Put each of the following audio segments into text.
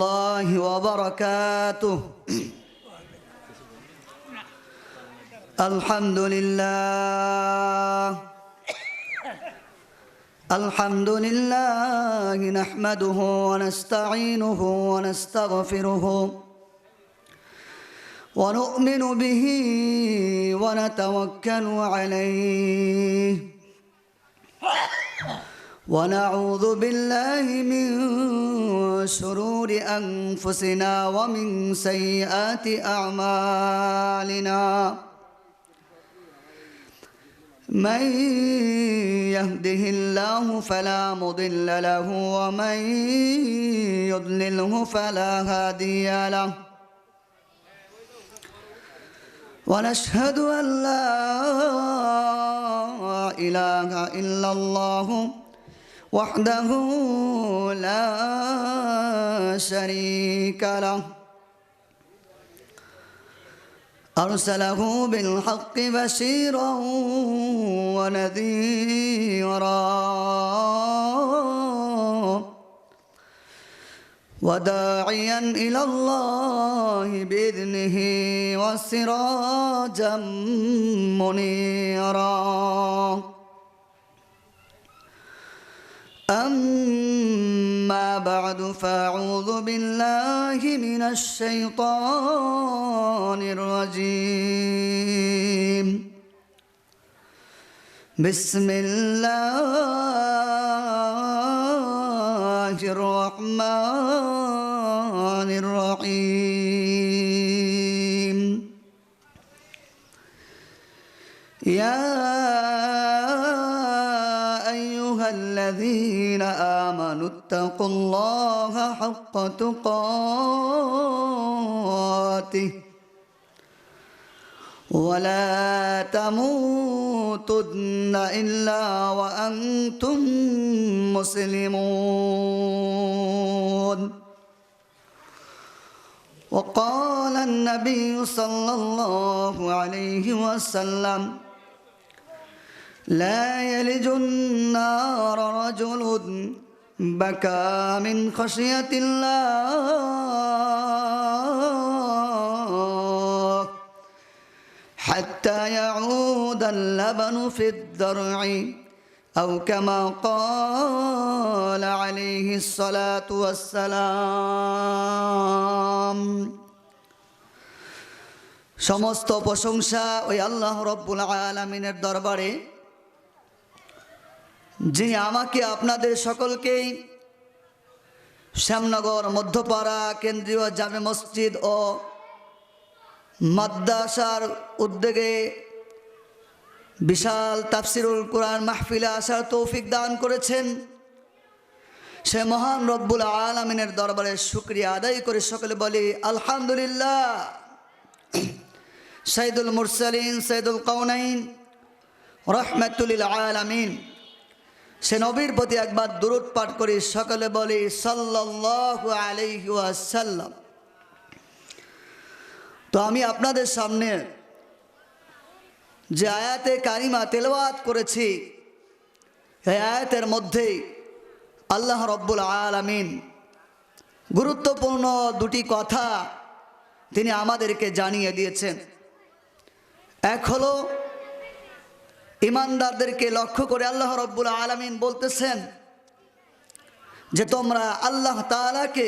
الله وبركاته. الحمد لله نحمده ونستعينه ونستغفره ونؤمن به ونتوكل عليه ونعوذ بالله من شرور أنفسنا ومن سيئات أعمالنا. من يهده الله فلا مضل له ومن يضلله فلا هادي له. ونشهد أن لا إله إلا الله وحده لا شريك له أرسله بالحق بشيرا ونذيرا وداعيا إلى الله بإذنه وسراجا منيرا. أما بعد فأعوذ بالله من الشيطان الرجيم. بسم الله الرحمن الرحيم. يا أيها الذين آمنوا اتقوا الله حق تقاته ولا تموتن إلا وأنتم مسلمون. وقال النبي صلى الله عليه وسلم لا يلج النار رجل بكى من خشية الله حتى يعود اللبن في الضرع أو كما قال عليه الصلاة والسلام. সমস্ত প্রশংসা ওই আল্লাহ রব্বুল আলামিনের দরবারে, যিনি আমাকে আপনাদের সকলকেই শ্যামনগর মধ্যপাড়া কেন্দ্রীয় জামে মসজিদ ও মাদ্রাসার উদ্যোগে বিশাল তাফসিরুল কোরআন মাহফিলে আসার তৌফিক দান করেছেন। সে মহান রব্বুল আলামিনের দরবারে শুকরিয়া আদায় করে সকলে বলি আলহামদুলিল্লাহ। সাইয়্যিদুল মুরসালিন সাইয়্যিদুল কাউনাইন রাহমাতুল লিল আলামিন সে নবীর প্রতি একবার দুরূদ পাঠ করি, সকলে বলি সাল্লাল্লাহু আলাইহি ওয়াসাল্লাম। তো আমি আপনাদের সামনে যে আয়াতে কারিমা তেলাওয়াত করেছি, এই আয়াতের মধ্যে আল্লাহ রব্বুল আলামিন গুরুত্বপূর্ণ দুটি কথা তিনি আমাদেরকে জানিয়ে দিয়েছেন। এক হলো ইমানদারদেরকে লক্ষ্য করে আল্লাহ রব্বুল আলামিন বলতেছেন যে তোমরা আল্লাহ তাআলাকে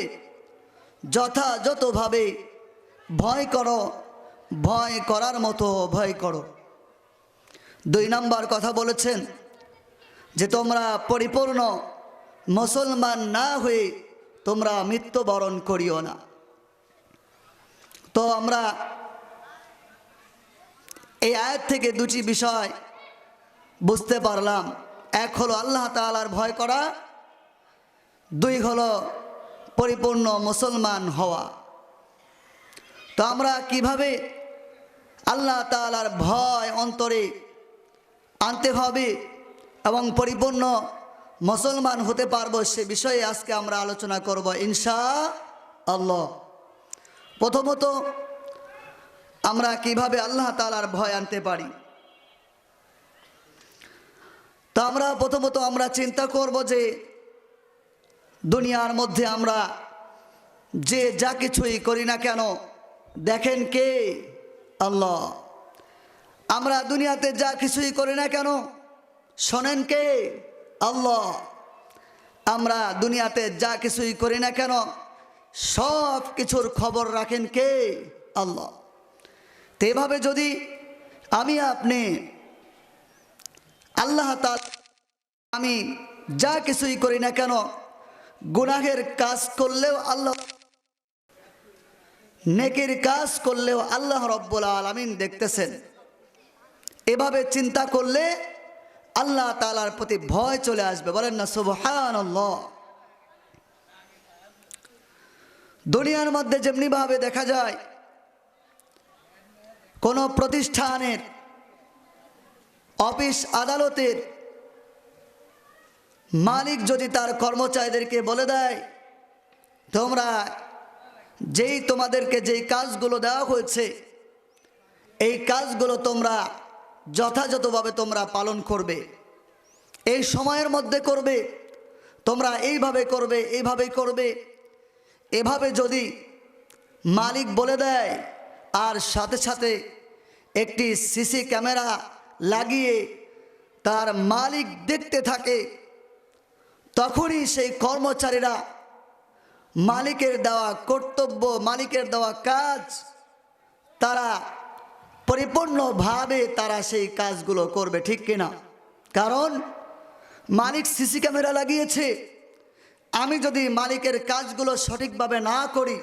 যথাযথভাবে ভয় করো, ভয় করার মতো ভয় করো। দুই নম্বর কথা বলেছেন যে তোমরা পরিপূর্ণ মুসলমান না হয়ে তোমরা মৃত্যুবরণ করিও না। তো আমরা এই আয়াত থেকে দুটি বিষয় বুঝতে পারলাম। এক হলো আল্লাহ তাআলার ভয় করা, দুই হলো পরিপূর্ণ মুসলমান হওয়া। তো আমরা কিভাবে আল্লাহ তাআলার ভয় অন্তরে আনতে হবে এবং পরিপূর্ণ মুসলমান হতে পারবো, সে বিষয়ে আজকে আমরা আলোচনা করব ইনশাআল্লাহ। প্রথমত আমরা কিভাবে আল্লাহ তাআলার ভয় আনতে পারি। তো আমরা প্রথমত আমরা চিন্তা করব যে দুনিয়ার মধ্যে আমরা যে যা কিছুই করি না কেন দেখেন কে? আল্লাহ। আমরা দুনিয়াতে যা কিছুই করি না কেন শোনেন কে? আল্লাহ। আমরা দুনিয়াতে যা কিছুই করি না কেন সব কিছুর খবর রাখেন কে? আল্লাহ। তো এভাবে যদি আমি আপনি আল্লাহ তাআলা, আমি যা কিছুই করি না কেন গুনাহের কাজ করলেও আল্লাহ, নেকির কাজ করলেও আল্লাহ রব্বুল আলামিন দেখতেছেন, এভাবে চিন্তা করলে আল্লাহ তাআলার প্রতি ভয় চলে আসবে। বলেন না সুবহানাল্লাহ। দুনিয়ার মধ্যে যেমনি ভাবে দেখা যায় কোন প্রতিষ্ঠানের, অফিস আদালতের মালিক যদি তার কর্মচারীদেরকে বলে দেয়, তোমরা তোমাদেরকে যেই কাজগুলো দেওয়া হয়েছে এই কাজগুলো তোমরা যথাযথভাবে তোমরা পালন করবে, এই সময়ের মধ্যে করবে, তোমরা এইভাবে করবে, এইভাবেই করবে, এভাবে যদি মালিক বলে দেয় আর সাথে সাথে একটি সিসি ক্যামেরা লাগিয়ে তার মালিক দেখতে থাকে, তখনই সেই কর্মচারীরা মালিকের দেওয়া কর্তব্য, মালিকের দেওয়া কাজ তারা পরিপূর্ণভাবে তারা সেই কাজগুলো করবে, ঠিক কিনা? কারণ মালিক সিসি ক্যামেরা লাগিয়েছে। আমি যদি মালিকের কাজগুলো সঠিকভাবে না করি,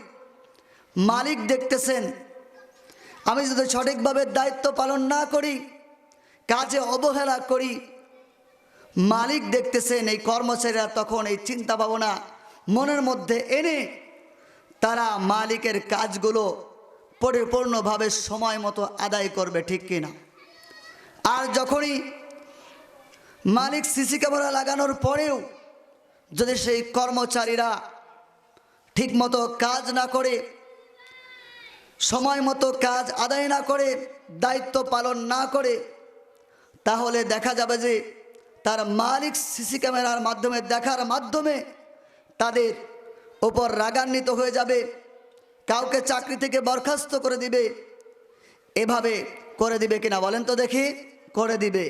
মালিক দেখতেছেন। আমি যদি সঠিকভাবে দায়িত্ব পালন না করি, কাজে অবহেলা করি, মালিক দেখতেছেন। এই কর্মচারীরা তখন এই চিন্তা ভাবনা মনের মধ্যে এনে তারা মালিকের কাজগুলো পরিপূর্ণভাবে সময় মতো আদায় করবে, ঠিক কিনা? আর যখনই মালিক সিসি ক্যামেরা লাগানোর পরেও যদি সেই কর্মচারীরা ঠিকমতো কাজ না করে, সময় মতো কাজ আদায় না করে, দায়িত্ব পালন না করে, তাহলে দেখা যাবে যে তার মালিক সিসি ক্যামেরার মাধ্যমে দেখার মাধ্যমে তাদের ওপর রাগান্বিত হয়ে যাবে, কাউকে চাকরি থেকে বরখাস্ত করে দিবে। এভাবে করে দিবে কিনা বলেন তো দেখি? করে দিবে।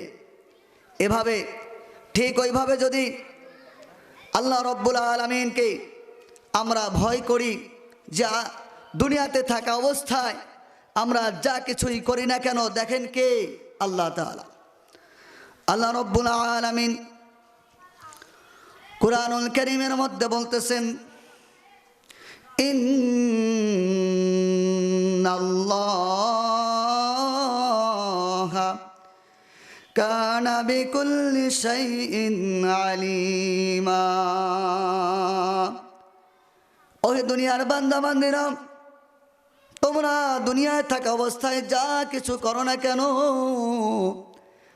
এভাবে ঠিক ওইভাবে যদি আল্লাহ রব্বুল আলামিনকে আমরা ভয় করি, যা দুনিয়াতে থাকা অবস্থায় আমরা যা কিছুই করি না কেন দেখেন কে? আল্লাহ তাআলা। আল্লাহ রব্বুল আলামিন কুরআনুল কারীমের মধ্যে বলতেছেন, ইন্নাল্লাহা কানা বিকুল্লি শাইইন আলিমা। ওহে দুনিয়ার বান্দা বান্দিরা, তোমরা দুনিয়ায় থাকা অবস্থায় যা কিছু করো না কেন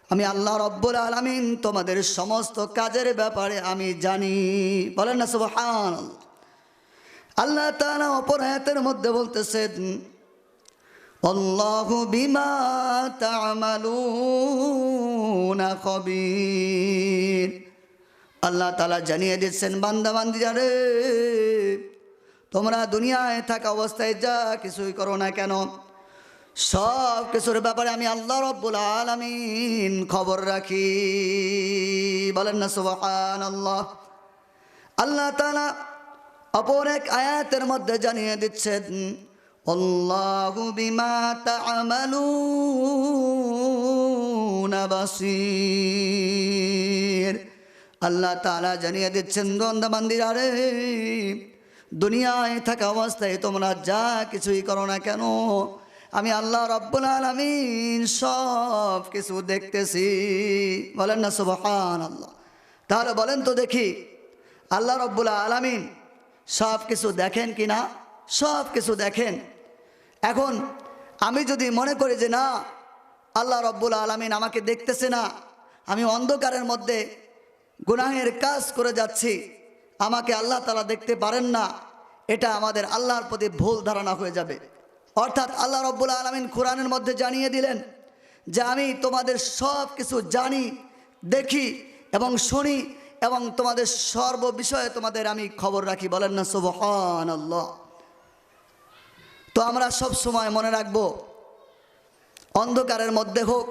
আমি আল্লাহ রব্বুল আলামিন তোমাদের সমস্ত কাজের ব্যাপারে আমি জানি। বলেন না সুবহানাল্লাহ। আল্লাহ তাআলা অপর আয়াতের মধ্যে বলতেছেন, আল্লাহু বিমা তা'মালুনা খবীর। আল্লাহ তাআলা জানিয়ে দিচ্ছেন, বান্দা বান্দিরা রে, তোমরা দুনিয়ায় থাকা অবস্থায় যা কিছুই করো না কেন সব কিছুর ব্যাপারে আমি আল্লাহ রব্বুল আলামিন খবর রাখি। বলেন না সুবহানাল্লাহ। আল্লাহ তাআলা অপর এক আয়াতের মধ্যে জানিয়ে দিচ্ছেন, আল্লাহু বিমা তা'মালুনা বাসীর। আল্লাহ তাআলা জানিয়ে দিচ্ছেন, বান্দা বান্দিরা রে, দুনিয়ায় থাকা অবস্থায় তোমরা যা কিছুই করো না কেন আমি আল্লাহ রব্বুল আলামিন সব কিছু দেখতেছি। বলেন না সুবহানাল্লাহ। তাহলে বলেন তো দেখি, আল্লাহ রব্বুল আলামিন সব কিছু দেখেন কি না? সব কিছু দেখেন। এখন আমি যদি মনে করি যে না, আল্লাহ রব্বুল আলামিন আমাকে দেখতেছে না, আমি অন্ধকারের মধ্যে গুনাহের কাজ করে যাচ্ছি, আমাকে আল্লাহ তাআলা দেখতে পারেন না, এটা আমাদের আল্লাহর প্রতি ভুল ধারণা হয়ে যাবে। অর্থাৎ আল্লাহ রব্বুল আলামিন কোরআনের মধ্যে জানিয়ে দিলেন যে আমি তোমাদের সব কিছু জানি, দেখি এবং শুনি এবং তোমাদের সর্ব বিষয়ে তোমাদের আমি খবর রাখি। বলেন না সুবহানাল্লাহ। তো আমরা সব সময় মনে রাখবো, অন্ধকারের মধ্যে হোক,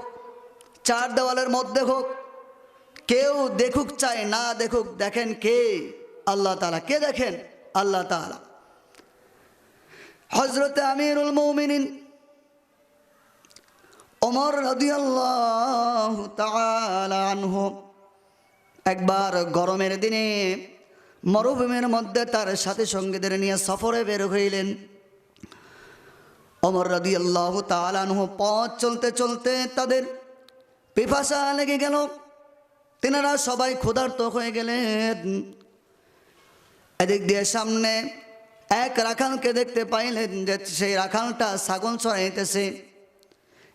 চার দেওয়ালের মধ্যে হোক, কেউ দেখুক চাই না দেখুক, দেখেন কে? আল্লাহ তাআলা। কে দেখেন? আল্লাহ তাআলা। হযরতে আমিরুল মুমিনিন ওমর রাদিয়াল্লাহু তাআলা আনহু একবার গরমের দিনে মরুভূমির মধ্যে তার সাথী সঙ্গীদের নিয়ে সফরে বের হইলেন। ওমর রাদিয়াল্লাহু তাআলা আনহু পথ চলতে চলতে তাদের পিপাসা লেগে গেল। তিনারা সবাই ক্ষুধার্ত হয়ে গেলেন। এদিক দিয়ে সামনে এক রাখালকে দেখতে পাইলেন যে সেই রাখালটা ছাগল চড়াইতেছে।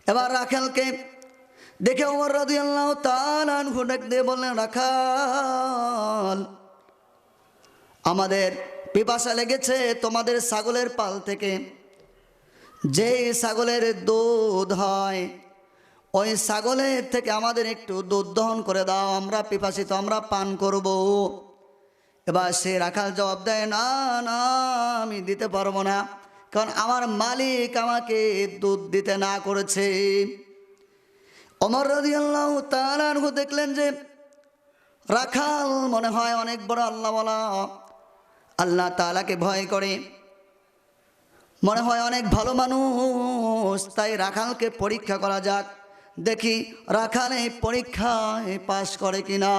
এবার রাখালকে দেখে ওমর রাদিয়াল্লাহু তাআলা আনহু ডাক দিয়ে বললেন, রাখাল, আমাদের পিপাসা লেগেছে, তোমাদের ছাগলের পাল থেকে যে ছাগলের দুধ হয় ওই ছাগলের থেকে আমাদের একটু দুধ দহন করে দাও, আমরা পিপাসিত, আমরা পান করব। এবার সে রাখাল জবাব দেয়, না না, আমি দিতে পারবো না, কারণ আমার মালিক আমাকে দুধ দিতে না করেছে। ওমর রাদিয়াল্লাহু তাআলা আনহু দেখলেন যে রাখাল মনে হয় অনেক বড় আল্লাহওয়ালা, আল্লাহ তাআলাকে ভয় করে, মনে হয় অনেক ভালো মানুষ, তাই রাখালকে পরীক্ষা করা যাক, দেখি রাখাল এই পরীক্ষায় পাশ করে কিনা।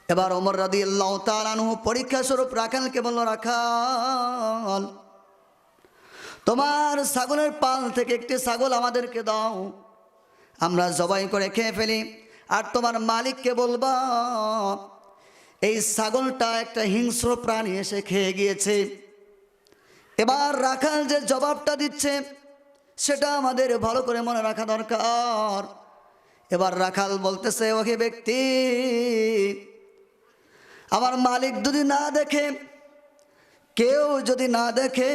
এবার ওমর রাদিয়াল্লাহু তাআলা আনহু পরীক্ষা স্বরূপ রাখালকে বলল, রাখাল, তোমার ছাগলের পাল থেকে একটি ছাগল আমাদেরকে দাও, আমরা জবাই করে খেয়ে ফেলি, আর তোমার মালিককে বলবা এই ছাগলটা একটা হিংস্র প্রাণী এসে খেয়ে গিয়েছে। এবার রাখাল যে জবাবটা দিচ্ছে সেটা আমাদের ভালো করে মনে রাখা দরকার। এবার রাখাল বলতেছে, ওহে ব্যক্তি, আমার মালিক যদি না দেখে, কেউ যদি না দেখে,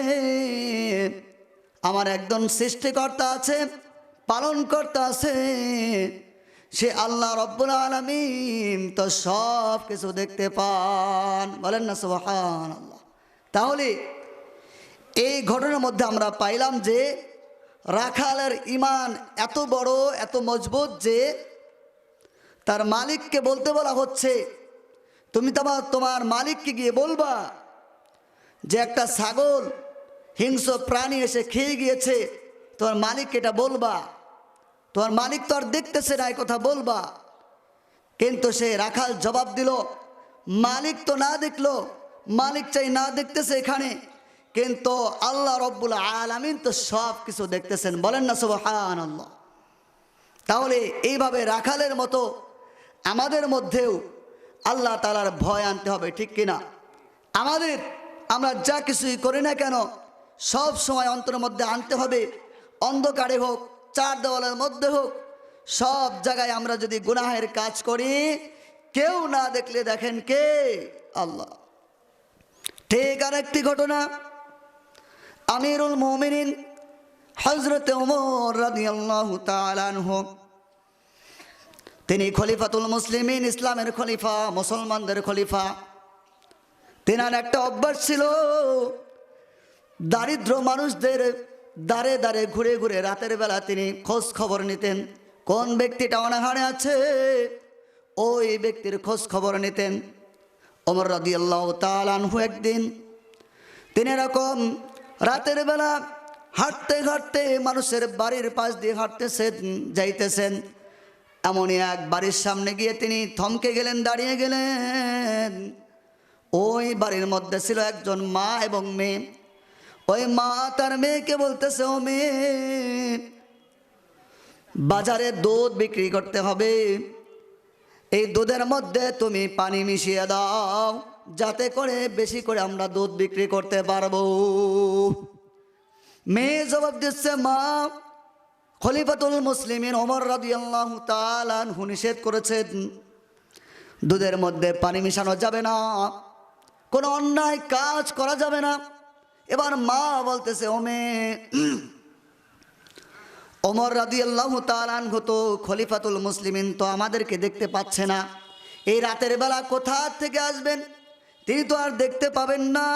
আমার একজন সৃষ্টিকর্তা আছে, পালনকর্তা আছে, সে আল্লাহ রব্বুল আলামিন তো সব কিছু দেখতে পান। বলেন না সুবহানাল্লাহ। তাহলে এই ঘটনার মধ্যে আমরা পাইলাম যে রাখালের ঈমান এত বড়, এত মজবুত যে তার মালিককে বলতে বলা হচ্ছে, তুমি তোমার মালিককে গিয়ে বলবা যে একটা ছাগল হিংস্র প্রাণী এসে খেয়ে গিয়েছে, তোমার মালিককে এটা বলবা। তোমার মালিক তো আর দেখতেছে না, এই কথা বলবা। কিন্তু সে রাখাল জবাব দিল, মালিক তো না দেখলো, মালিক চাই না দেখতেছে এখানে, কিন্তু আল্লাহ রব্বুল আলামিন তো সব কিছু দেখতেছেন। বলেন না সুবহানাল্লাহ। তাহলে এইভাবে রাখালের মতো আমাদের মধ্যেও আল্লাহ তাআলার ভয় আনতে হবে, ঠিক কিনা? আমরা যা কিছুই করি না কেন সব সময় অন্তরের মধ্যে আনতে হবে, অন্ধকারে হোক, চার দেওয়ালের মধ্যে হোক, সব জায়গায় আমরা যদি গুনাহের কাজ করি, কেউ না দেখলে দেখেন কে? আল্লাহ। ঠিক আরেকটি ঘটনা, আমিরুল মুমিনিন হযরতে ওমর রাদিয়াল্লাহু তাআলা আনহু, তিনি খলিফাতুল মুসলিমিন, ইসলামের খলিফা, মুসলমানদের খলিফা। তেনার একটা অভ্যাস ছিল, দারিদ্র মানুষদের দাঁড়ে দাঁড়ে ঘুরে ঘুরে রাতের বেলা তিনি খোঁজ খবর নিতেন, কোন ব্যক্তিটা অনাহারে আছে ওই ব্যক্তির খোঁজ খবর নিতেন। ওমর রাদিয়াল্লাহু তাআলা আনহু একদিন তিনি এরকম রাতের বেলা হাঁটতে হাঁটতে মানুষের বাড়ির পাশ দিয়ে যাইতেছেন। এমনই এক বাড়ির সামনে গিয়ে তিনি থমকে গেলেন, দাঁড়িয়ে গেলেন। ওই বাড়ির মধ্যে ছিল একজন মা এবং মেয়ে। ওই মা তার মেয়েকে বলতেছে, ও মেয়ে, বাজারে দুধ বিক্রি করতে হবে, এই দুধের মধ্যে তুমি পানি মিশিয়ে দাও, যাতে করে বেশি করে আমরা দুধ বিক্রি করতে পারবো। মেয়ে জবাব দিচ্ছে, মা, খলিফাতুল মুসলিমিন ওমর রাদিয়াল্লাহু তাআলা আনহু নিষেধ করেছেন, দুধের মধ্যে পানি মিশানো যাবে না, কোনো অন্যায় কাজ করা যাবে না। এবার মা বলতেছে, ও মেয়ে, ওমর রাদিয়াল্লাহু তাআলা আনহু তো খলিফাতুল মুসলিমিন, তো আমাদেরকে দেখতে পাচ্ছে না, এই রাতের বেলা কোথা থেকে আসবেন, তিনি তো আর দেখতে পাবেন না,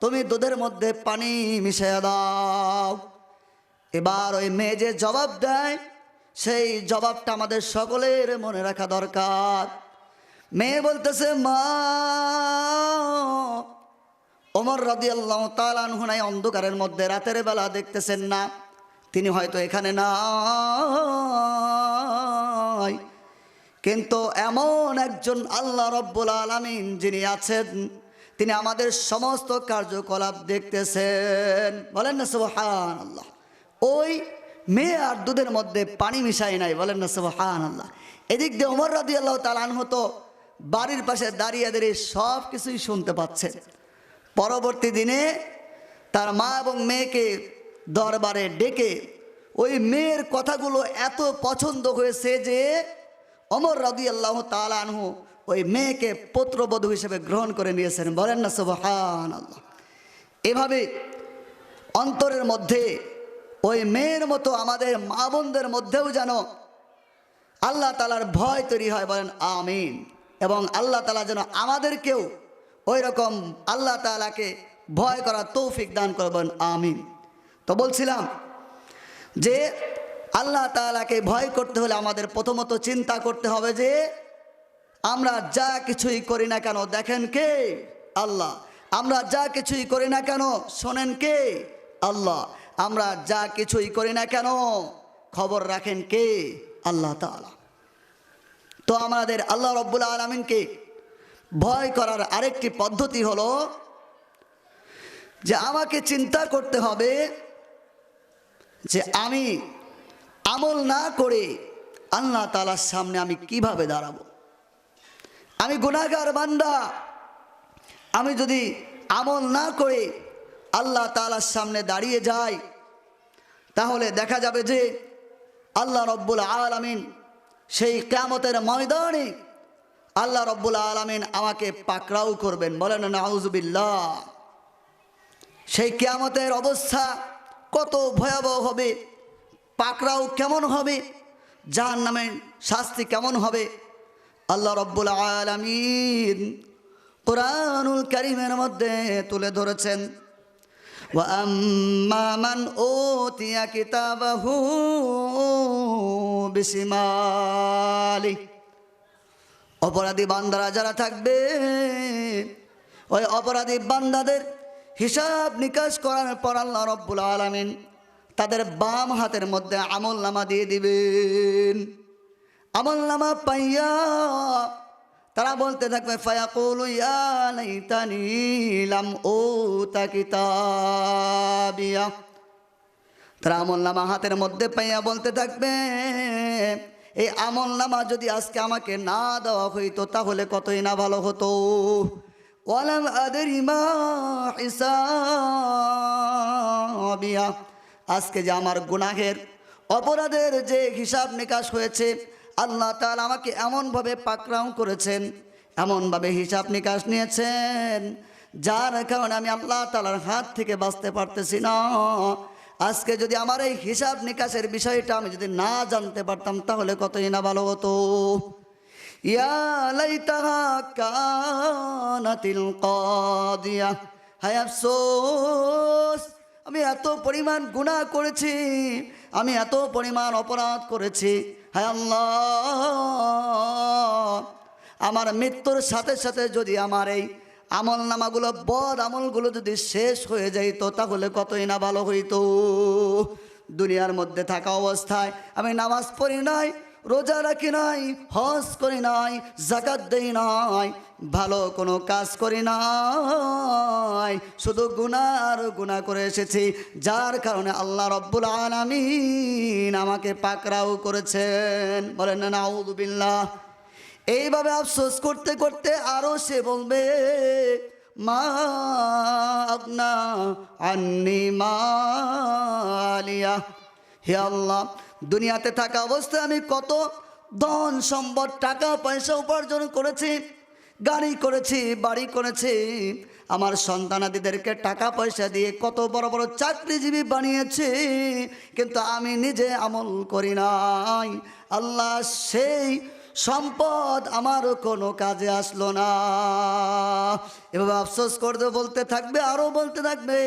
তুমি দুধের মধ্যে পানি মিশিয়ে দাও। এবার ওই মেয়ে যে জবাব দেয়, সেই জবাবটা আমাদের সকলের মনে রাখা দরকার। মেয়ে বলতেছে, মা, ওমর রাদিয়াল্লাহু তাআলা আনহু নাই অন্ধকারের মধ্যে রাতের বেলা দেখতেছেন না, তিনি হয়তো এখানে নাই, কিন্তু এমন একজন আল্লাহ রব্বুল আলামিন যিনি আছেন, তিনি আমাদের সমস্ত কার্যকলাপ দেখতেছেন। বলেন না সুবহানাল্লাহ। ওই মেয়ে আর দুধের মধ্যে পানি মিশাই নাই, বলেন না সুবহানাল্লাহ। এদিক দিয়ে ওমর রাদিয়াল্লাহু তাআলা আনহু তো বাড়ির পাশে দাঁড়িয়ে দাঁড়িয়ে সব কিছুই শুনতে পাচ্ছেন। পরবর্তী দিনে তার মা এবং মেয়েকে দরবারে ডেকে ওই মেয়ের কথাগুলো এত পছন্দ হয়েছে যে ওমর রাদিয়াল্লাহু তাআলা আনহু ওই মেয়েকে পুত্রবধূ হিসেবে গ্রহণ করে নিয়েছেন। বলেন না সুবহানাল্লাহ। এভাবে অন্তরের মধ্যে ওই মেয়ের মতো আমাদের মা বোনদের মধ্যেও যেন আল্লাহ তাআলার ভয় তৈরি হয়। বলেন আমিন। এবং আল্লাহ তাআলা যেন আমাদেরকেও ওই রকম আল্লাহ তাআলাকে ভয় করার তৌফিক দান করবেন, আমিন। তো বলছিলাম যে আল্লাহ তাআলাকে ভয় করতে হলে আমাদের প্রথমত চিন্তা করতে হবে যে আমরা যা কিছুই করি না কেন দেখেন কে? আল্লাহ। আমরা যা কিছুই করি না কেন শোনেন কে? আল্লাহ। আমরা যা কিছুই করি না কেন খবর রাখেন কে? আল্লাহ তাআলা। তো আমাদের আল্লাহ রব্বুল আলামিনকে ভয় করার আরেকটি পদ্ধতি হলো যে আমাকে চিন্তা করতে হবে যে আমি আমল না করে আল্লাহ তাআলার সামনে আমি কিভাবে দাঁড়াবো। আমি গুনাহগার বান্দা, আমি যদি আমল না করে আল্লাহ তাআলার সামনে দাঁড়িয়ে যাই তাহলে দেখা যাবে যে আল্লাহ রব্বুল আলামিন সেই কিয়ামতের ময়দানে আল্লাহ রব্বুল আলামিন আমাকে পাকড়াও করবেন। বলেন নাউযুবিল্লাহ। সেই কিয়ামতের অবস্থা কত ভয়াবহ হবে, পাকড়াও কেমন হবে, জাহান্নামের শাস্তি কেমন হবে, আল্লাহ রব্বুল আলামিন কুরআনুল কারীমের মধ্যে তুলে ধরেছেন। ওয়া আম্মা মান উতিয়া কিতাবাহু বিশিমালি। অপরাধী বান্দারা যারা থাকবে, ওই অপরাধী বান্দাদের হিসাব নিকাশ করার পর আল্লাহ রব্বুল আলামিন তাদের বাম হাতের মধ্যে আমলনামা দিয়ে দিবেন। আমলনামা পাইয়া তারা বলতে থাকবে, ফায়াকুলু ইয়া লাইতানি লাম উতা কিতাবিয়া। তারা আমলনামা হাতের মধ্যে পাইয়া বলতে থাকবে, এই আমলনামা যদি আজকে আমাকে না দেওয়া হইতো তাহলে কতই না ভালো হতো। ওয়ালাম আদরি মা হিসাবিয়া। আজকে যে আমার গুনাহের অপরাধের যে হিসাব নিকাশ হয়েছে, আল্লাহ তাআলা আমাকে এমনভাবে পাকড়াও করেছেন, এমনভাবে হিসাব নিকাশ নিয়েছেন, যার কারণে আমি আল্লাহ তাআলার হাত থেকে বাঁচতে পারতেছি না। আজকে যদি আমার এই হিসাব নিকাশের বিষয়টা আমি যদি না জানতে পারতাম তাহলে কতই না ভালো হতো। ইয়া লাইতাহা কানাতিল কাদিয়া। হায় আফসোস, আমি এত পরিমাণ গুনাহ করেছি, আমি এত পরিমাণ অপরাধ করেছি। হায় আল্লাহ, আমার মৃত্যুর সাথে সাথে যদি আমার এই আমলনামাগুলো, বদ আমলগুলো যদি শেষ হয়ে যাইতো তাহলে কতই না ভালো হইতো। দুনিয়ার মধ্যে থাকা অবস্থায় আমি নামাজ পড়ি নাই, রোজা রাখি নাই, হজ করি নাই, যাকাত দেই নাই, ভালো কোনো কাজ করি নাই, শুধু গুনাহ আর গুনাহ করে এসেছি, যার কারণে আল্লাহ রব্বুল আলামিন আমাকে পাকড়াও করেছেন। বলেন না নাউযুবিল্লাহ। এইভাবে আফসোস করতে করতে আরো সে বলবে, মা আগনা আন্নি মালিয়া। হে আল্লাহ, দুনিয়াতে থাকা অবস্থায় আমি কত ধন সম্পদ, টাকা পয়সা উপার্জন করেছি, গাড়ি করেছি, বাড়ি করেছি, আমার সন্তানাদিদেরকে টাকা পয়সা দিয়ে কত বড় বড় চাকরিজীবী বানিয়েছি, কিন্তু আমি নিজে আমল করি নাই। আল্লাহ, সেই সম্পদ আমারও কোনো কাজে আসলো না। এভাবে আফসোস করতে বলতে থাকবে, আরো বলতে থাকবে,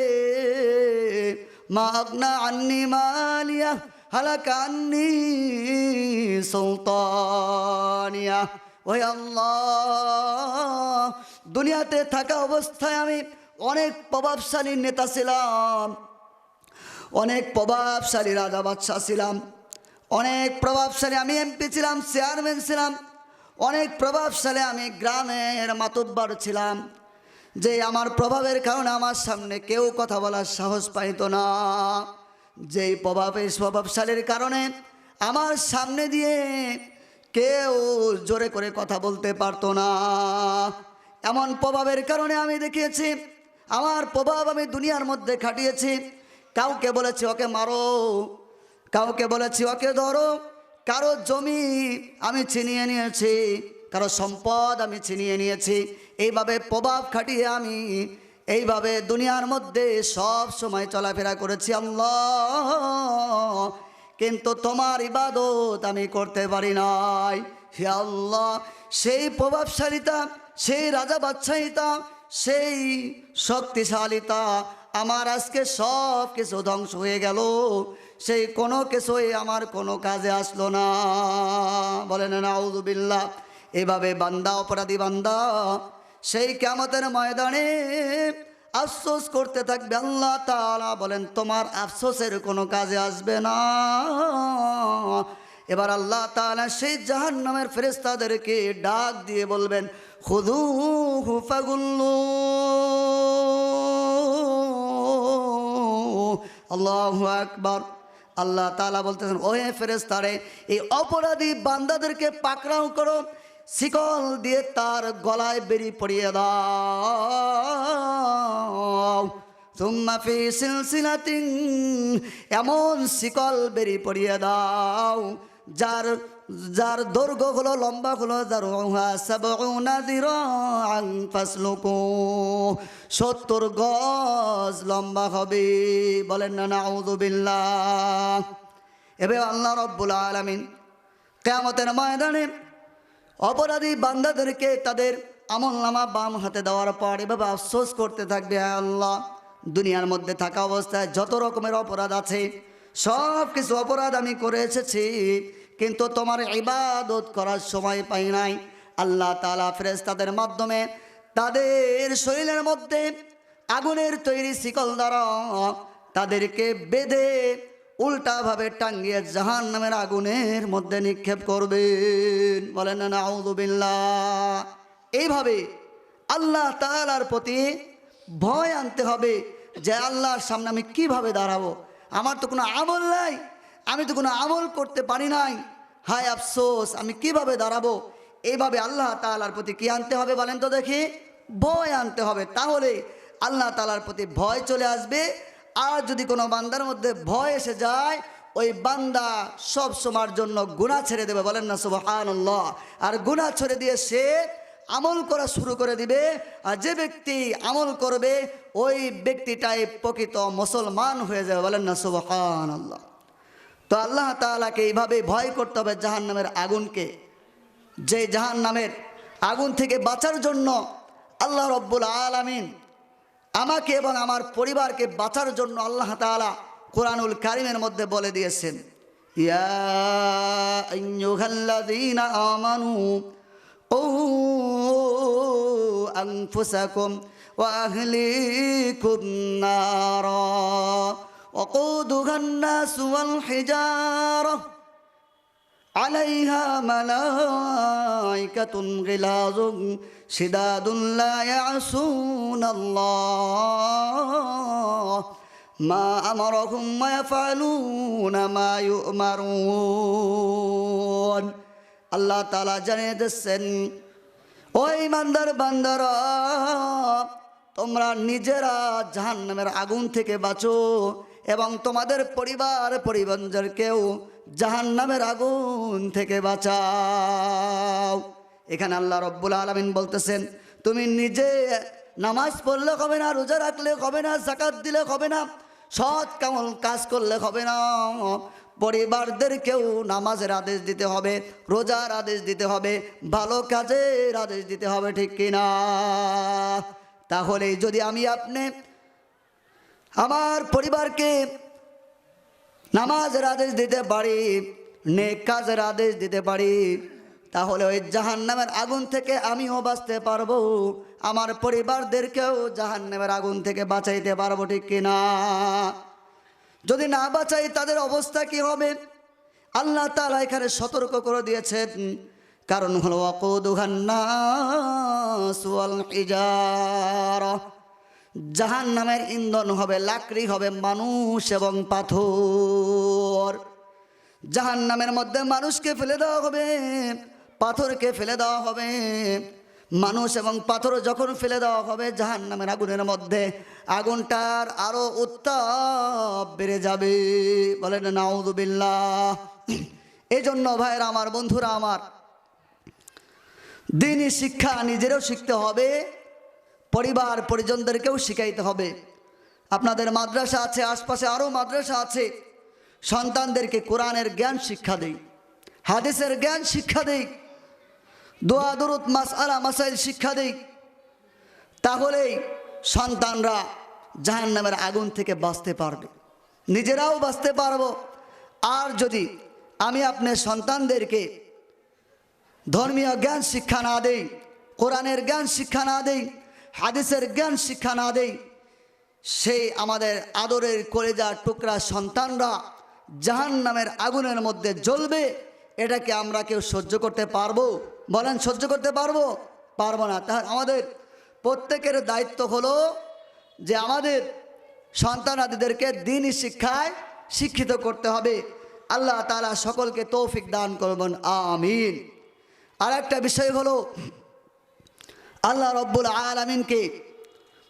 মা আগনা আন্নি মালিয়া হালাকা আন্নি সুলতানিয়া। ওহে আল্লাহ, দুনিয়াতে থাকা অবস্থায় আমি অনেক প্রভাবশালী নেতা ছিলাম, অনেক প্রভাবশালী রাজা বাদশাহ ছিলাম, অনেক প্রভাবশালী আমি এমপি ছিলাম, চেয়ারম্যান ছিলাম, অনেক প্রভাবশালী আমি গ্রামের মাতব্বর ছিলাম, যে আমার প্রভাবের কারণে আমার সামনে কেউ কথা বলার সাহস পাইত না। যেই প্রভাবশালীর কারণে আমার সামনে দিয়ে কেউ জোরে করে কথা বলতে পারতো না। এমন প্রভাবের কারণে আমি দেখিয়েছি, আমার প্রভাব আমি দুনিয়ার মধ্যে খাটিয়েছি। কাউকে বলেছি ওকে মারো, কাউকে বলেছি ওকে ধরো, কারো জমি আমি ছিনিয়ে নিয়েছি, কারো সম্পদ আমি ছিনিয়ে নিয়েছি। এইভাবে প্রভাব খাটিয়ে আমি এইভাবে দুনিয়ার মধ্যে সব সময় চলাফেরা করেছি আল্লাহ, কিন্তু তোমার ইবাদত আমি করতে পারি নাই। হে আল্লাহ, সেই প্রভাবশালিতা, সেই রাজা বাদশাহিতা, সেই শক্তিশালিতা আমার আজকে সব কিছু ধ্বংস হয়ে গেল, সেই কোনো কিছুই আমার কোনো কাজে আসলো না। বলেন নাউযুবিল্লাহ। এভাবে বান্দা, অপরাধী বান্দা সেই কিয়ামতের ময়দানে আফসোস করতে থাকবে। আল্লাহ তাআলা বলেন তোমার আফসোসের কোনো কাজে আসবে না। এবার আল্লাহ তাআলা সেই জাহান্নামের ফেরেশতাদেরকে ডাক দিয়ে বলবেন, খুযূহু ফাগুল্লু। আল্লাহু আকবার। আল্লাহ তাআলা বলতেছেন, ওহে ফেরেশতারে, এই অপরাধী বান্দাদেরকে পাকড়াও করো, শিকল দিয়ে তার গলায় বেরি পরিয়ে দাও। সুম্মা ফি সিলসিলাতিন, এমন শিকল বেরি পরিয়ে দাও যার দৈর্ঘ্য হলো, লম্বা হলো, যারুহা সাবউনা যিরাআন ফাসলুকু, 70 গজ লম্বা হবে। বলেন না নাউযুবিল্লাহ। এবার আল্লাহ রাব্বুল আলামিন কিয়ামতের ময়দানে অপরাধী বান্দাদেরকে তাদের আমলনামা বাম হাতে দেওয়ার পর এভাবে আফসোস করতে থাকবে, আল্লাহ, দুনিয়ার মধ্যে থাকা অবস্থায় যত রকমের অপরাধ আছে সব কিছু অপরাধ আমি করে এসেছি, কিন্তু তোমার ইবাদত করার সময় পাই নাই। আল্লাহ তাআলা ফেরেশতাদের মাধ্যমে তাদের শরীরের মধ্যে আগুনের তৈরি শিকল দ্বারা তাদেরকে বেঁধে উল্টাভাবে টাঙ্গিয়ে জাহান্নামের আগুনের মধ্যে নিক্ষেপ করবেন। বলেন না নাউযুবিল্লাহ। এইভাবে আল্লাহ তাআলার প্রতি ভয় আনতে হবে যে আল্লাহর সামনে আমি কিভাবে দাঁড়াবো, আমার তো কোনো আমল নাই, আমি তো কোনো আমল করতে পারি নাই, হায় আফসোস, আমি কিভাবে দাঁড়াবো। এইভাবে আল্লাহ তাআলার প্রতি কি আনতে হবে বলেন তো দেখি? ভয় আনতে হবে। তাহলে আল্লাহ তাআলার প্রতি ভয় চলে আসবে। আর যদি কোনো বান্দার মধ্যে ভয় এসে যায়, ওই বান্দা সব সময়ের জন্য গুনাহ ছেড়ে দেবে। বলেন না সুবহানাল্লাহ। আর গুনাহ ছেড়ে দিয়ে সে আমল করা শুরু করে দিবে। আর যে ব্যক্তি আমল করবে ওই ব্যক্তিটাই প্রকৃত মুসলমান হয়ে যাবে। বলেন না সুবহানাল্লাহ। তো আল্লাহ তাআলাকে এইভাবে ভয় করতে হবে জাহান্নামের আগুনকে। যে জাহান্নামের আগুন থেকে বাঁচার জন্য আল্লাহ রাব্বুল আলামিন আমাকে এবং আমার পরিবারকে বাঁচার জন্য আল্লাহ তাআলা কোরআনুল কারীমের মধ্যে বলে দিয়েছেন, ইয়া আইয়ুহাল্লাযীনা আমানু ও আনফুসাকুম ওয়া আহলিকুম নারা ওয়াকুদুহান নাসু ওয়াল হিজারা আলাইহা মালাইকাতুন গিলাযুন শিদাদুন লা ইয়াসুনাল্লাহ মা আমারাহুম ওয়া ইয়াফআলুনা মা ইউমারুন। আল্লাহ তাআলা জানিয়ে দিচ্ছেন, ওই ইমানদার বান্দারা, তোমরা নিজেরা জাহান্নামের আগুন থেকে বাঁচো এবং তোমাদের পরিবারজনকেও জাহান্নামের আগুন থেকে বাঁচাও। এখানে আল্লাহ রাব্বুল আলামিন বলতেছেন, তুমি নিজে নামাজ পড়লে হবে না, রোজা রাখলে হবে না, যাকাত দিলে হবে না, সৎ কাজ করলে হবে না, পরিবারদেরকেও নামাজের আদেশ দিতে হবে, রোজার আদেশ দিতে হবে, ভালো কাজের আদেশ দিতে হবে, ঠিক কিনা? তাহলে যদি আমি আপনি আমার পরিবারকে নামাজের আদেশ দিতে পারি, নেক কাজের আদেশ দিতে পারি, তাহলে ওই জাহান্নামের আগুন থেকে আমিও বাঁচতে পারবো, আমার পরিবারদেরকেও জাহান্নামের আগুন থেকে বাঁচাইতে পারবো, ঠিক কিনা? যদি না বাঁচাই তাদের অবস্থা কি হবে? আল্লাহ তাআলা এখানে সতর্ক করে দিয়েছেন, কারণ হলো ওয়াকুদুহান নাস ওয়াল হিজারা, জাহান্নামের ইন্ধন হবে, লাকড়ি হবে মানুষ এবং পাথর। জাহান্নামের মধ্যে মানুষকে ফেলে দেওয়া হবে, পাথরকে ফেলে দেওয়া হবে। মানুষ এবং পাথর যখন ফেলে দেওয়া হবে জাহান্নামের আগুনের মধ্যে, আগুনটার আরো উত্তাপ বেড়ে যাবে। বলেন নাউযুবিল্লাহ। এই জন্য ভাইরা আমার, বন্ধুরা আমার, দ্বীনি শিক্ষা নিজেরও শিখতে হবে, পরিবার পরিজনদেরকেও শিখাইতে হবে। আপনাদের মাদ্রাসা আছে, আশপাশে আরও মাদ্রাসা আছে, সন্তানদেরকে কোরআনের জ্ঞান শিক্ষা দেই, হাদিসের জ্ঞান শিক্ষা দেই, দোয়া দরুদ মাসআলা মাসাইল শিক্ষা দেই। তাহলেই সন্তানরা জাহান্নামের আগুন থেকে বাঁচতে পারবে, নিজেরাও বাঁচতে পারবো। আর যদি আমি আপনার সন্তানদেরকে ধর্মীয় জ্ঞান শিক্ষা না দেই, কোরআনের জ্ঞান শিক্ষা না দেই, হাদিসের জ্ঞান শিক্ষা না দেই, সেই আমাদের আদরের কলেজার টুকরা সন্তানরা জাহান্নামের আগুনের মধ্যে জ্বলবে। এটাকে আমরা কেউ সহ্য করতে পারবো? বলেন, সহ্য করতে পারবো? পারবো না। তাহলে আমাদের প্রত্যেকের দায়িত্ব হলো যে আমাদের সন্তানাদিদেরকে দ্বীনি শিক্ষায় শিক্ষিত করতে হবে। আল্লাহ তাআলা সকলকে তৌফিক দান করবেন, আমিন। আর একটা বিষয় হলো, আল্লাহ রব্বুল আলামিনকে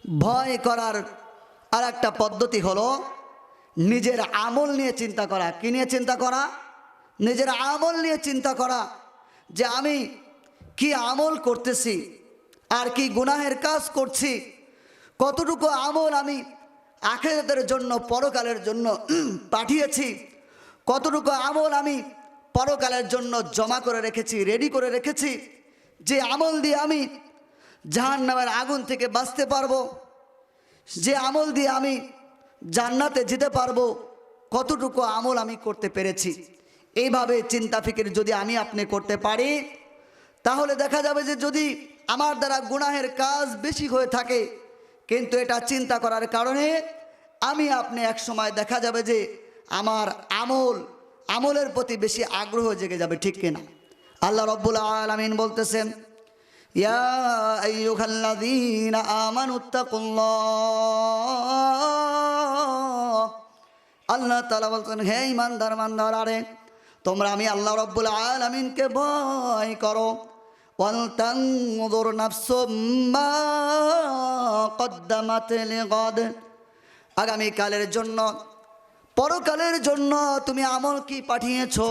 ভয় করার আর একটা পদ্ধতি হলো নিজের আমল নিয়ে চিন্তা করা। কি নিয়ে চিন্তা করা? নিজের আমল নিয়ে চিন্তা করা, যে আমি কি আমল করতেছি আর কি গুনাহের কাজ করছি, কতটুকু আমল আমি আখিরাতের জন্য, পরকালের জন্য পাঠিয়েছি, কতটুকু আমল আমি পরকালের জন্য জমা করে রেখেছি, রেডি করে রেখেছি, যে আমল দিয়ে আমি জাহান্নামের আগুন থেকে বাঁচতে পারবো, যে আমল দিয়ে আমি জান্নাতে যেতে পারবো, কতটুকু আমল আমি করতে পেরেছি। এইভাবে চিন্তা ফিকির যদি আমি আপনি করতে পারি, তাহলে দেখা যাবে যে যদি আমার দ্বারা গুনাহের কাজ বেশি হয়ে থাকে, কিন্তু এটা চিন্তা করার কারণে আমি আপনি এক সময় দেখা যাবে যে আমার আমলের প্রতি বেশি আগ্রহ জেগে যাবে, ঠিক কিনা? আল্লাহ রব্বুল আলামিন বলতেছেন, ইয়া আইয়ুহাল্লাযীনা আমানুত্তাকুল্লাহ। আল্লাহ তাআলা বলছেন, হে ঈমানদার বান্দারা, তোমরা আমি আল্লাহ রব্বুল আলামিনকে ভয় করো। ওয়াল তানজুর নাফসুম মা কদ্দামাত লিগাদ, আগামী কালের জন্য, পরকালের জন্য তুমি আমল কি পাঠিয়েছো,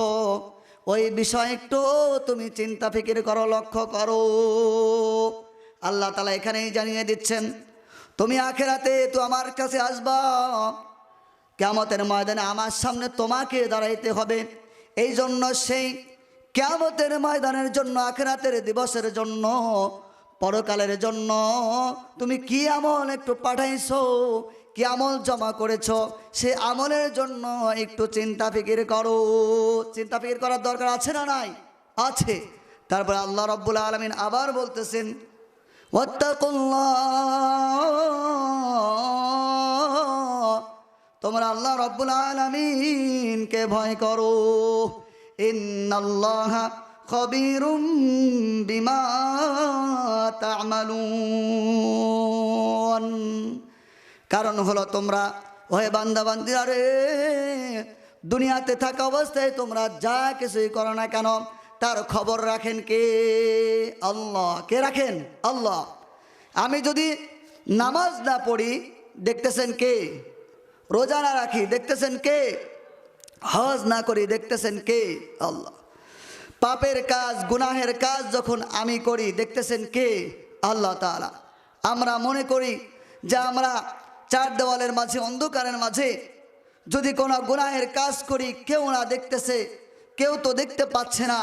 ওই বিষয় একটু তুমি চিন্তা ফিকির করো, লক্ষ্য করো। আল্লাহ তাআলা এখানেই জানিয়ে দিচ্ছেন, তুমি আখিরাতে তো আমার কাছে আসবা, কিয়ামতের ময়দানে আমার সামনে তোমাকে দাঁড়াইতে হবে। এই জন্য সেই কিয়ামতের ময়দানের জন্য, আখিরাতের দিবসের জন্য, পরকালের জন্য তুমি কি আমল একটু পাঠাইছো, কি আমল জমা করেছো, সে আমলের জন্য একটু চিন্তা ফিকির করো। চিন্তা ফিকির করার দরকার আছে না নাই? আছে। তারপর আল্লাহ রব্বুল আলামিন আবার বলতেছেন, ওয়াত্তাকুল্লাহ, তোমরা আল্লাহ রব্বুল আলামিনকে ভয় করো। ইন্নাল্লাহা খবীরুম বিমা তা'মালুন। কারণ হলো তোমরা, ওহে বান্দা বান্দিরা রে, দুনিয়াতে থাকা অবস্থায় তোমরা যা কিছুই করো না কেন তার খবর রাখেন কে? আল্লাহ। কে রাখেন? আল্লাহ। আমি যদি নামাজ না পড়ি, দেখতেছেন কে? রোজা না রাখি, দেখতেছেন কে? হজ না করি, দেখতেছেন কে? আল্লাহ। পাপের কাজ, গুনাহের কাজ যখন আমি করি, দেখতেছেন কে? আল্লাহ তাআলা। আমরা মনে করি যে আমরা চার দেওয়ালের মাঝে, অন্ধকারের মাঝে যদি কোনো গুনাহের কাজ করি কেউ না দেখতেছে, কেউ তো দেখতে পাচ্ছে না,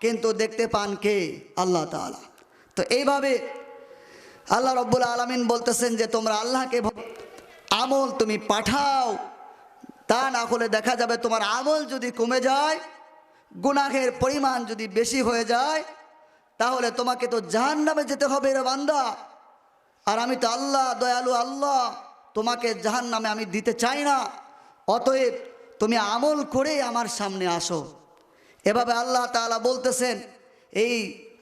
কিন্তু দেখতে পান কে? আল্লাহ তাআলা। তো এইভাবে আল্লাহ রব্বুল আলামিন বলতেছেন যে তোমরা আল্লাহকে আমল তুমি পাঠাও, তা না হলে দেখা যাবে তোমার আমল যদি কমে যায়, গুনাহের পরিমাণ যদি বেশি হয়ে যায়, তাহলে তোমাকে তো জাহান্নামে যেতে হবে রে বান্দা। আর আমি তো আল্লাহ, দয়ালু আল্লাহ, তোমাকে জাহান্নামে আমি দিতে চাই না। অতএব তুমি আমল করে আমার সামনে আসো। এভাবে আল্লাহ তাআলা বলতেছেন। এই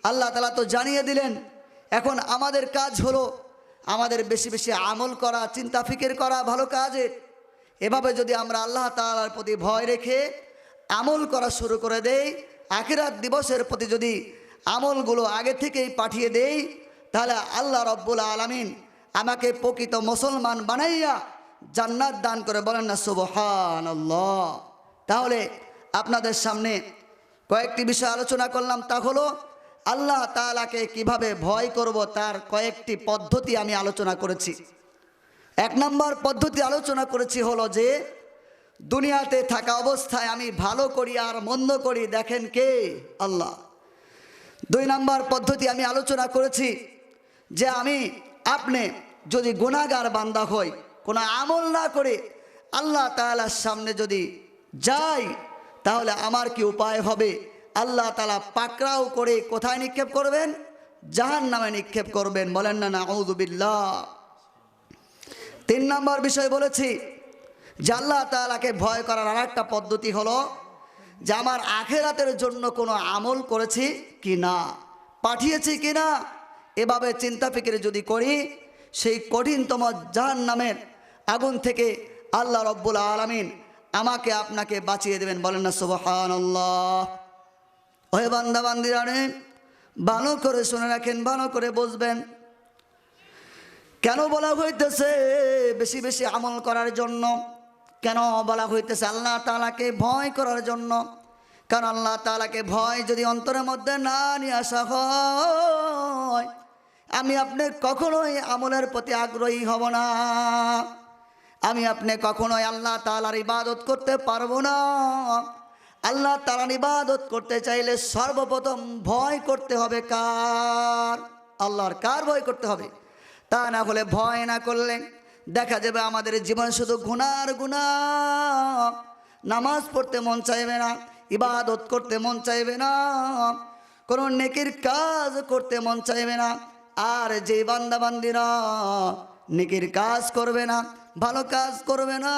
আল্লাহ তাআলা তো জানিয়ে দিলেন। এখন আমাদের কাজ হলো আমাদের বেশি বেশি আমল করা, চিন্তা ফিকির করা ভালো কাজে। এভাবে যদি আমরা আল্লাহ তাআলার প্রতি ভয় রেখে আমল করা শুরু করে দেই, আখিরাত দিবসের প্রতি যদি আমলগুলো আগে থেকেই পাঠিয়ে দেই, তাহলে আল্লাহ রব্বুল আলামিন আমাকে প্রকৃত মুসলমান বানাইয়া জান্নাত দান করে। বলেন না সুবহানাল্লাহ। তাহলে আপনাদের সামনে কয়েকটি বিষয় আলোচনা করলাম। তা হলো আল্লাহ তাআলাকে কিভাবে ভয় করব, তার কয়েকটি পদ্ধতি আমি আলোচনা করেছি। এক নম্বর পদ্ধতি আলোচনা করেছি হলো যে দুনিয়াতে থাকা অবস্থায় আমি ভালো করি আর মন্দ করি, দেখেন কে? আল্লাহ। দুই নম্বর পদ্ধতি আমি আলোচনা করেছি যে আপনি যদি গুনাহগার বান্দা হই, কোনো আমল না করে আল্লাহ তাআলার সামনে যদি যাই, তাহলে আমার কি উপায় হবে? আল্লাহ তাআলা পাকড়াও করে কোথায় নিক্ষেপ করবেন? জাহান্নামে নিক্ষেপ করবেন। বলেন না নাউযু বিল্লাহ। তিন নম্বর বিষয় বলেছি যে আল্লাহ তাআলাকে ভয় করার আরেকটা পদ্ধতি হলো যে আমার আখিরাতের জন্য কোনো আমল করেছি কি না, পাঠিয়েছি কি না, এভাবে চিন্তা ফিকির যদি করি, সেই কঠিনতম জাহান্নামের আগুন থেকে আল্লাহ রব্বুল আলামিন আমাকে আপনাকে বাঁচিয়ে দেবেন। বলেন না সুবহানাল্লাহ। ওহে বান্দা বান্দিরা, ভালো করে শুনে রাখেন, ভালো করে বুঝবেন। কেন বলা হইতেছে বেশি বেশি আমল করার জন্য? কেন বলা হইতেছে আল্লাহ তাআলাকে ভয় করার জন্য? কারণ আল্লাহ তাআলাকে ভয় যদি অন্তরের মধ্যে না নিয়ে আসা হয়, আমি আপনি কখনোই আমলের প্রতি আগ্রহী হব না। আমি আপনি কখনোই আল্লাহ তাআলার ইবাদত করতে পারবো না। আল্লাহ তাআলার ইবাদত করতে চাইলে সর্বপ্রথম ভয় করতে হবে কার? আল্লাহর। কার ভয় করতে হবে? তা না হলে ভয় না করলে দেখা যাবে আমাদের জীবন শুধু গুনার গুনাহ। নামাজ পড়তে মন চাইবে না, ইবাদত করতে মন চাইবে না, কোনো নেকির কাজ করতে মন চাইবে না। আর যে বান্দা বান্দিরা নেকির কাজ করবে না, ভালো কাজ করবে না,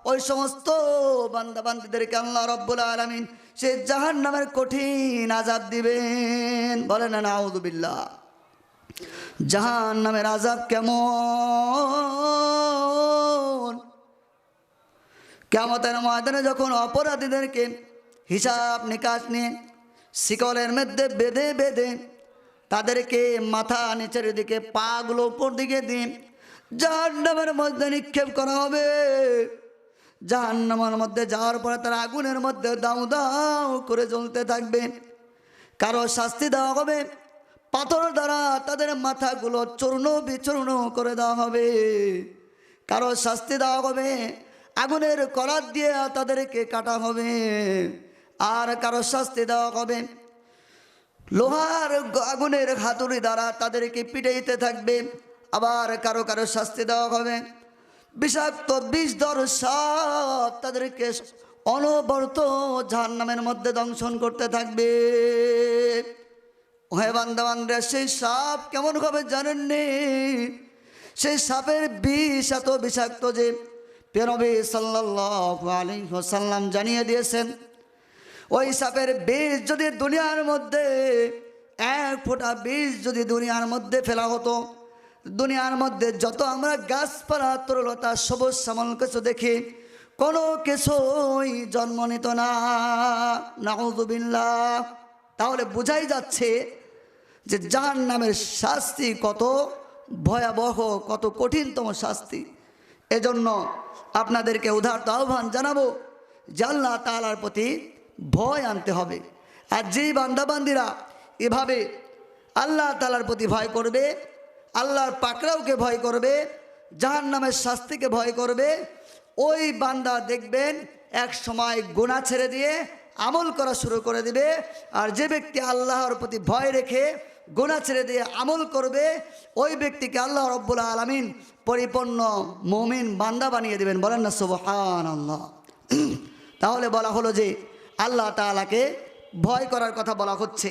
ওই সমস্ত বান্দা বান্দিদেরকে আল্লাহ রব্বুল আলামিন সে জাহান্নামের কঠিন আযাব দিবেন। বলেন না নাউযু বিল্লাহ। জাহান্নামের আযাব কেমন? কিয়ামতের ময়দানে যখন অপরাধীদেরকে হিসাব নিকাশ নিয়ে শিকলের মধ্যে বেঁধে বেঁধে তাদেরকে মাথা নিচের দিকে, পাগুলো উপর দিকে দিয়ে জাহান্নামের মধ্যে নিক্ষেপ করা হবে। জাহান্নামের মধ্যে যাওয়ার পরে তারা আগুনের মধ্যে দাউ দাউ করে জ্বলতে থাকবে। কারো শাস্তি দেওয়া হবে, পাথর দ্বারা তাদের মাথাগুলো চূর্ণ বিচূর্ণ করে দেওয়া হবে। কারো শাস্তি দেওয়া হবে আগুনের করাত দিয়ে তাদেরকে কাটা হবে। আর কারো শাস্তি দেওয়া হবে লোহার আগুনের হাতুড়ি দ্বারা তাদেরকে পিটাইতে থাকবে। আবার কারো কারো শাস্তি দেওয়া হবে বিষাক্ত বিষধর সাপ তাদেরকে অনবরত জাহান্নামের মধ্যে দংশন করতে থাকবে। ওহে বান্দা বান্দা, সেই সাপ কেমন হবে জানেননি? সেই সাপের বিষ এত বিষাক্ত যে নবী সাল্লাল্লাহু আলাইহি ওয়াসাল্লাম জানিয়ে দিয়েছেন, ওই সাপের বিষ যদি দুনিয়ার মধ্যে এক ফোঁটা বিষ যদি দুনিয়ার মধ্যে ফেলা হতো, দুনিয়ার মধ্যে যত আমরা গাছপালা তরুলতা সবুজ শ্যামল কিছু দেখি, কোনো কিছুই জন্ম নিত না। নাউযুবিল্লাহ। তাহলে বোঝাই যাচ্ছে যে জাহান্নামের শাস্তি কত ভয়াবহ, কত কঠিনতম শাস্তি। এজন্য আপনাদেরকে উদারত আহ্বান জানাবো যে আল্লাহ তাআলার প্রতি ভয় আনতে হবে। আর যেই বান্দাবান্দিরা এভাবে আল্লাহ তাআলার প্রতি ভয় করবে, আল্লাহর পাকড়াওকে ভয় করবে, জাহান্নামের শাস্তিকে ভয় করবে, ওই বান্দা দেখবেন এক সময় গুনাহ ছেড়ে দিয়ে আমল করা শুরু করে দিবে। আর যে ব্যক্তি আল্লাহর প্রতি ভয় রেখে গুনাহ ছেড়ে দিয়ে আমল করবে, ওই ব্যক্তিকে আল্লাহ রব্বুল আলামিন পরিপূর্ণ মুমিন বান্দা বানিয়ে দেবেন। বলেন না সুবহানাল্লাহ। তাহলে বলা হলো যে আল্লাহ তাআলাকে ভয় করার কথা বলা হচ্ছে।